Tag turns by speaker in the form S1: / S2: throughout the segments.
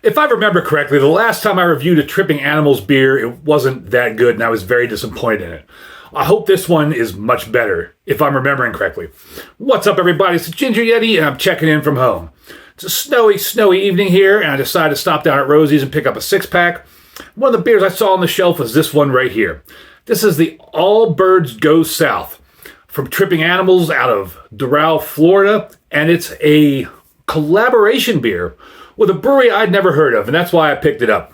S1: If I remember correctly, the last time I reviewed a Tripping Animals beer, it wasn't that good, and I was very disappointed in it. I hope this one is much better, if I'm remembering correctly. What's up, everybody? It's Ginger Yeti, and I'm checking in from home. It's a snowy evening here, and I decided to stop down at Rozi's and pick up a six-pack. One of the beers I saw on the shelf was this one right here. This is the All Birds Go South from Tripping Animals out of Doral, Florida, and it's a collaboration beer with a brewery I'd never heard of, and that's why I picked it up.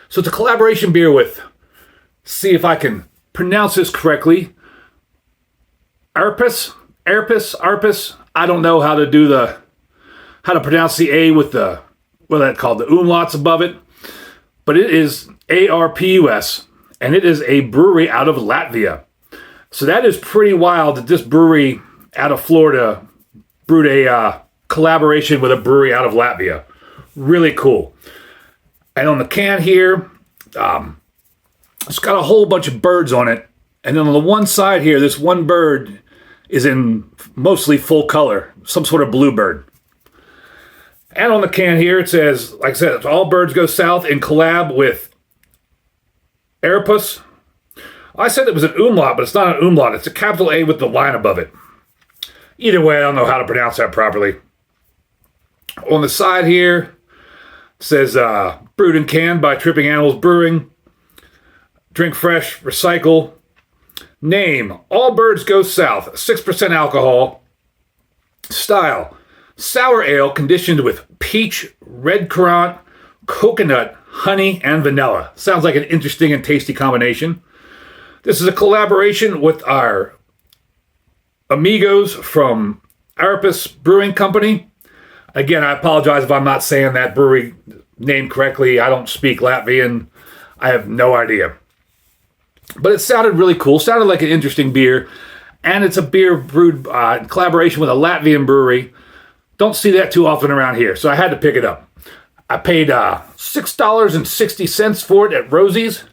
S1: So it's a collaboration beer with, see if I can pronounce this correctly, Arpus. I don't know how to pronounce the A with the, what that's called, the umlauts above it, but it is Arpus, and it is a brewery out of Latvia. So that is pretty wild that this brewery out of Florida brewed a collaboration with a brewery out of Latvia. Really cool. And on the can here, it's got a whole bunch of birds on it. And then on the one side here, this one bird is in mostly full color, some sort of bluebird. And on the can here, it says, like I said, it's All Birds Go South in collab with Ārpus. I said it was an umlaut, but it's not an umlaut. It's a capital A with the line above it. Either way, I don't know how to pronounce that properly. On the side here, it says brewed and canned by Tripping Animals Brewing. Drink fresh, recycle. Name, All Birds Go South, 6% alcohol. Style, sour ale conditioned with peach, red currant, coconut, honey, and vanilla. Sounds like an interesting and tasty combination. This is a collaboration with our amigos from Ārpus Brewing Company. Again, I apologize if I'm not saying that brewery name correctly. I don't speak Latvian. I have no idea. But it sounded really cool. Sounded like an interesting beer. And it's a beer brewed in collaboration with a Latvian brewery. Don't see that too often around here, so I had to pick it up. I paid $6.60 for it at Rozi's.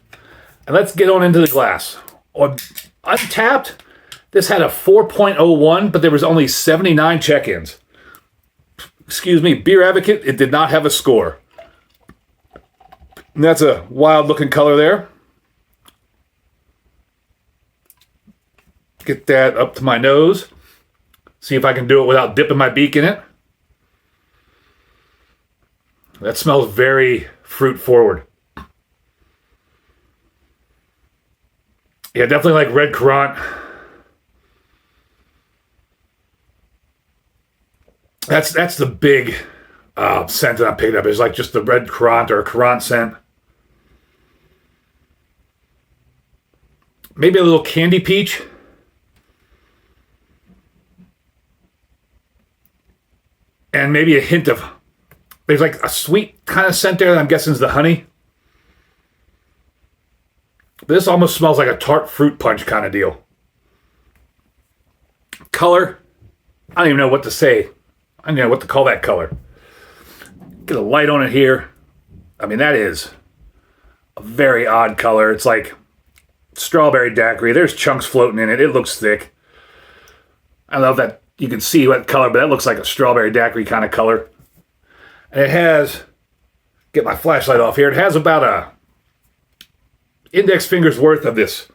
S1: And let's get on into the glass. On Untapped, this had a 4.01, but there was only 79 check-ins. Excuse me, Beer Advocate, it did not have a score. And that's a wild-looking color there. Get that up to my nose. See if I can do it without dipping my beak in it. That smells very fruit-forward. Yeah, definitely like red currant. That's the big scent that I picked up. It's like just the red currant or currant scent. Maybe a little candy peach. And maybe a hint of, there's like a sweet kind of scent there that I'm guessing is the honey. This almost smells like a tart fruit punch kind of deal. Color, I don't even know what to say. I don't know what to call that color. Get a light on it here. I mean, that is a very odd color. It's like strawberry daiquiri. There's chunks floating in it. It looks thick. I don't know if that you can see what color, but that looks like a strawberry daiquiri kind of color. And it has, get my flashlight off here, it has about a index finger's worth of this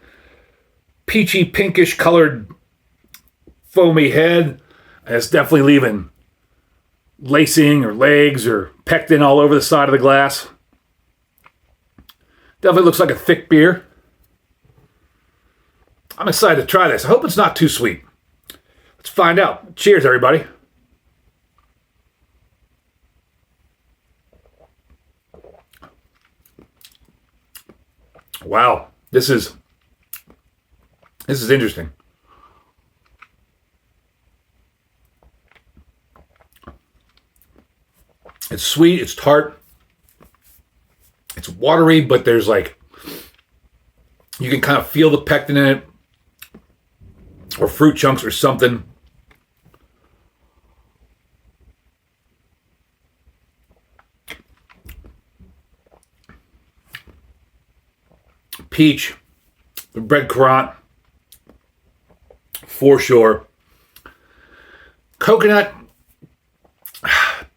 S1: peachy, pinkish colored foamy head. And it's definitely leaving lacing or legs or pectin all over the side of the glass. Definitely looks like a thick beer. I'm excited to try this. I hope it's not too sweet. Let's find out. Cheers, everybody. Wow, this is interesting. It's sweet, it's tart, it's watery, but there's like, you can kind of feel the pectin in it, or fruit chunks or something. Peach, the red currant, for sure. Coconut,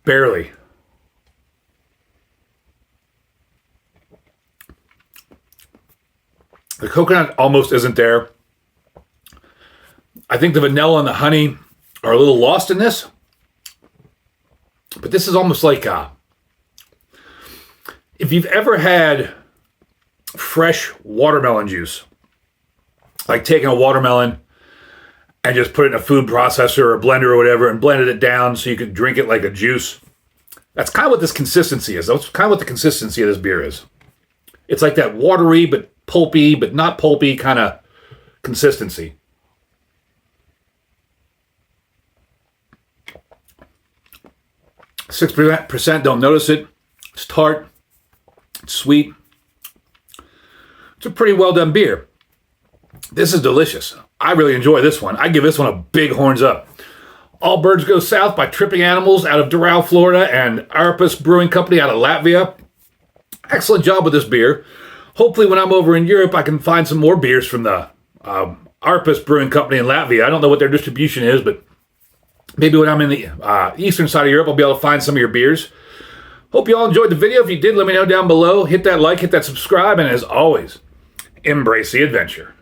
S1: barely. The coconut almost isn't there. I think the vanilla and the honey are a little lost in this. But this is almost like if you've ever had fresh watermelon juice, like taking a watermelon and just put it in a food processor or a blender or whatever and blended it down so you could drink it like a juice. That's kind of what this consistency is. That's kind of what the consistency of this beer is. It's like that watery but pulpy but not pulpy kind of consistency. %, don't notice it. It's tart. It's sweet. It's a pretty well done beer. This is delicious. I really enjoy this one. I give this one a big horns up. All Birds Go South by Tripping Animals out of Doral, Florida, and Ārpus Brewing Company out of Latvia. Excellent job with this beer. Hopefully when I'm over in Europe, I can find some more beers from the Ārpus Brewing Company in Latvia. I don't know what their distribution is, but maybe when I'm in the eastern side of Europe, I'll be able to find some of your beers. Hope you all enjoyed the video. If you did, let me know down below. Hit that like, hit that subscribe, and as always, embrace the adventure.